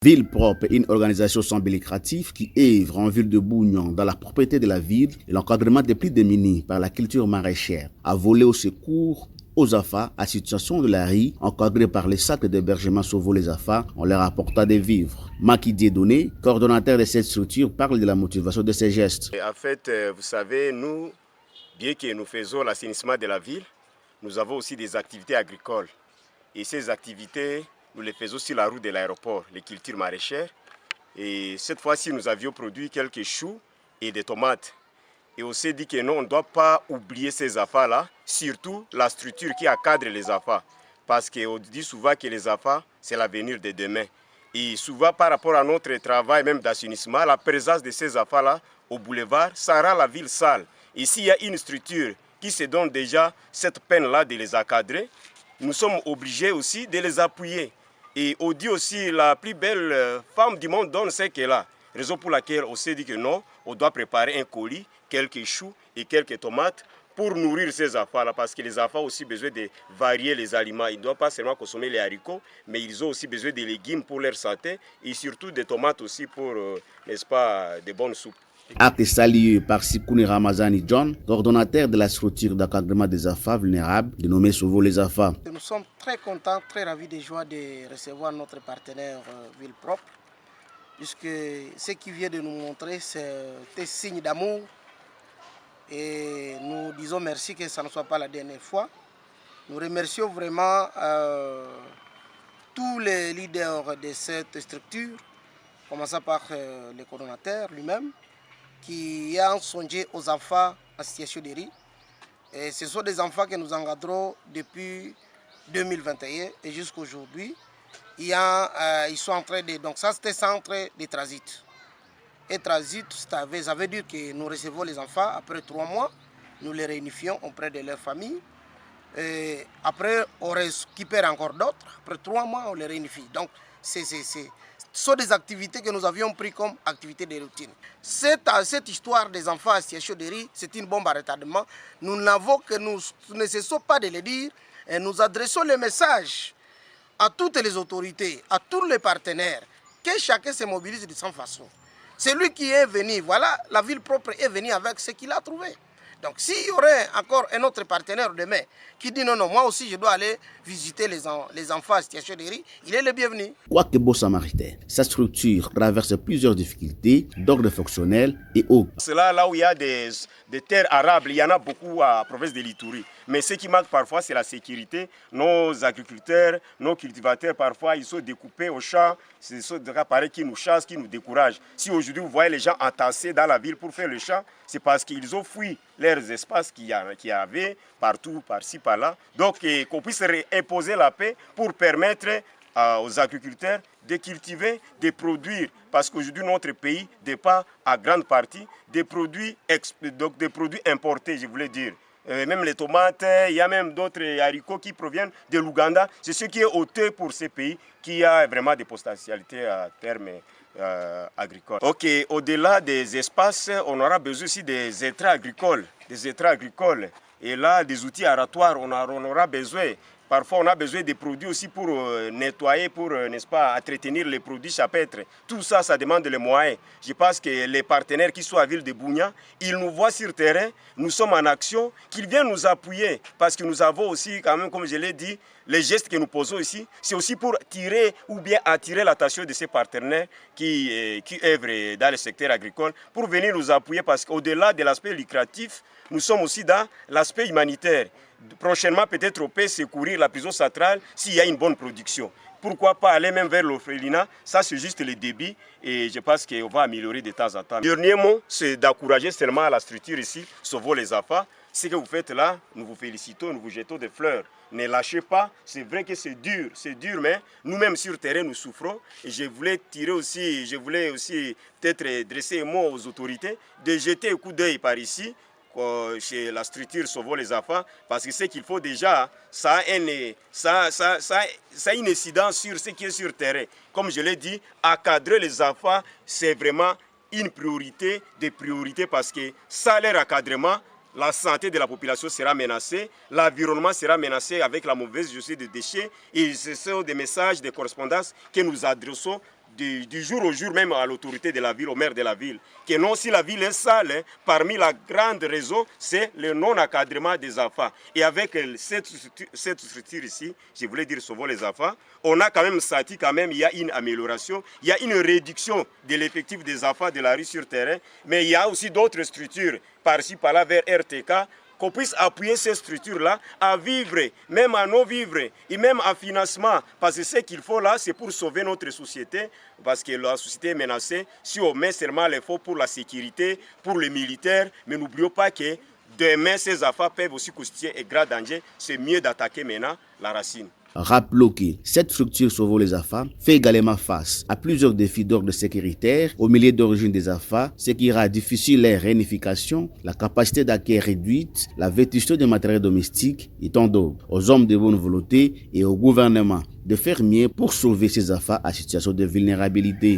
Ville propre est une organisation sans but lucratif qui œuvre en ville de Bougnon dans la propriété de la ville et l'encadrement des plus démunis par la culture maraîchère, à voler au secours aux AFA à situation de la rue, encadrés par les sacs d'hébergement Sauvo les AFA, on leur apporta des vivres. Maki Dieudonné, coordonnateur de cette structure, parle de la motivation de ces gestes. En fait, vous savez, nous, bien que nous faisons l'assainissement de la ville, nous avons aussi des activités agricoles. Et ces activités, nous les faisons sur la route de l'aéroport, les cultures maraîchères. Et cette fois-ci, nous avions produit quelques choux et des tomates. Et on s'est dit que non, on ne doit pas oublier ces affaires-là, surtout la structure qui encadre les affaires. Parce qu'on dit souvent que les affaires, c'est l'avenir de demain. Et souvent, par rapport à notre travail, même d'assainissement, la présence de ces affaires-là au boulevard, ça rend la ville sale. Et s'il y a une structure qui se donne déjà cette peine-là de les encadrer, nous sommes obligés aussi de les appuyer. Et on dit aussi la plus belle femme du monde donne ce qu'elle a. Raison pour laquelle on s'est dit que non, on doit préparer un colis, quelques choux et quelques tomates pour nourrir ces enfants-là. Parce que les enfants ont aussi besoin de varier les aliments. Ils ne doivent pas seulement consommer les haricots, mais ils ont aussi besoin de légumes pour leur santé et surtout des tomates aussi pour, n'est-ce pas, des bonnes soupes. Acte salué par Sikouni Ramazani John, coordonnateur de la structure d'encadrement des AFA vulnérables, dénommée Sauvo les AFA. Nous sommes très contents, très ravis de joie de recevoir notre partenaire Ville Propre, puisque ce qu'il vient de nous montrer, c'est un signe d'amour. Et nous disons merci que ça ne soit pas la dernière fois. Nous remercions vraiment tous les leaders de cette structure, commençant par le coordonnateur lui-même, qui a songé aux enfants en situation de rue. Et ce sont des enfants que nous encadrons depuis 2021 et jusqu'à aujourd'hui. Ils sont en train de... Donc ça, c'était centre de transit. Et transit, ça veut dire que nous recevons les enfants après 3 mois, nous les réunifions auprès de leur famille. Et après, on récupère encore d'autres. Après 3 mois, on les réunifie. Donc, ce sont des activités que nous avions prises comme activités de routine. Cette histoire des enfants à situation de rue, c'est une bombe à retardement. Nous ne cessons pas de le dire et nous adressons le message à toutes les autorités, à tous les partenaires, que chacun se mobilise de sa façon. Celui qui est venu, voilà, la ville propre est venue avec ce qu'il a trouvé. Donc s'il y aurait encore un autre partenaire demain qui dit non, non, moi aussi je dois aller visiter les enfants à situation de rue, il est le bienvenu. Quoique beau samaritain, sa structure traverse plusieurs difficultés d'ordre fonctionnel et autres. C'est là où il y a des terres arables, il y en a beaucoup à la province de l'Ituri. Mais ce qui manque parfois, c'est la sécurité. Nos agriculteurs, nos cultivateurs, parfois, ils sont découpés au champ. Ce sont des appareils qui nous chassent, qui nous découragent. Si aujourd'hui, vous voyez les gens entassés dans la ville pour faire le champ, c'est parce qu'ils ont fui leurs espaces qu'il y avait partout, par-ci, par-là. Donc, qu'on puisse imposer la paix pour permettre aux agriculteurs de cultiver, de produire. Parce qu'aujourd'hui, notre pays dépend à grande partie des produits importés, je voulais dire. Même les tomates, il y a même d'autres haricots qui proviennent de l'Ouganda. C'est ce qui est honteux pour ces pays qui a vraiment des potentialités à terme agricole. Ok, au-delà des espaces, on aura besoin aussi des étraits agricoles. Et là, des outils aratoires, on aura besoin. Parfois, on a besoin des produits aussi pour nettoyer, pour, n'est-ce pas, entretenir les produits chapitres. Tout ça, ça demande les moyens. Je pense que les partenaires qui sont à Ville de Bougna, ils nous voient sur terrain, nous sommes en action, qu'ils viennent nous appuyer. Parce que nous avons aussi, quand même, comme je l'ai dit, les gestes que nous posons ici, c'est aussi pour tirer ou bien attirer l'attention de ces partenaires qui œuvrent dans le secteur agricole, pour venir nous appuyer parce qu'au-delà de l'aspect lucratif, nous sommes aussi dans l'aspect humanitaire. Prochainement, peut-être on peut secourir la prison centrale s'il y a une bonne production. Pourquoi pas aller même vers l'orphelinat? Ça, c'est juste le débit et je pense qu'on va améliorer de temps en temps. Le dernier mot, c'est d'encourager seulement la structure ici, Sauvo les AFA. Ce que vous faites là, nous vous félicitons, nous vous jetons des fleurs. Ne lâchez pas, c'est vrai que c'est dur, mais nous-mêmes sur terrain, nous souffrons. Et je voulais aussi peut-être dresser un mot aux autorités, de jeter un coup d'œil par ici, chez la structure Sauvo les AFA, parce que ce qu'il faut déjà, ça a une incidence sur ce qui est sur terrain. Comme je l'ai dit, encadrer les AFA, c'est vraiment une priorité des priorités parce que sans leur encadrement, la santé de la population sera menacée, l'environnement sera menacé avec la mauvaise gestion des déchets et ce sont des messages, des correspondances que nous adressons du jour au jour, même à l'autorité de la ville, au maire de la ville, que non, si la ville est sale, parmi la grande raison, c'est le non-encadrement des enfants. Et avec cette structure ici, je voulais dire Sauvons les enfants, on a quand même senti il y a une amélioration, il y a une réduction de l'effectif des enfants de la rue sur terrain, mais il y a aussi d'autres structures, par-ci, par-là, vers RTK, qu'on puisse appuyer ces structures-là à vivre, même à non-vivre, et même à financement. Parce que ce qu'il faut là, c'est pour sauver notre société, parce que la société est menacée. Si on met seulement les fonds pour la sécurité, pour les militaires, mais n'oublions pas que demain, ces affaires peuvent aussi constituer un grand danger. C'est mieux d'attaquer maintenant la racine. Rappelons que cette structure Sauvons les AFA fait également face à plusieurs défis d'ordre sécuritaire au milieu d'origine des AFA, ce qui rend difficile leur réunification, la capacité d'accueil réduite, la vétusté des matériels domestiques et tant d'autres. Aux hommes de bonne volonté et au gouvernement de faire mieux pour sauver ces AFA à situation de vulnérabilité.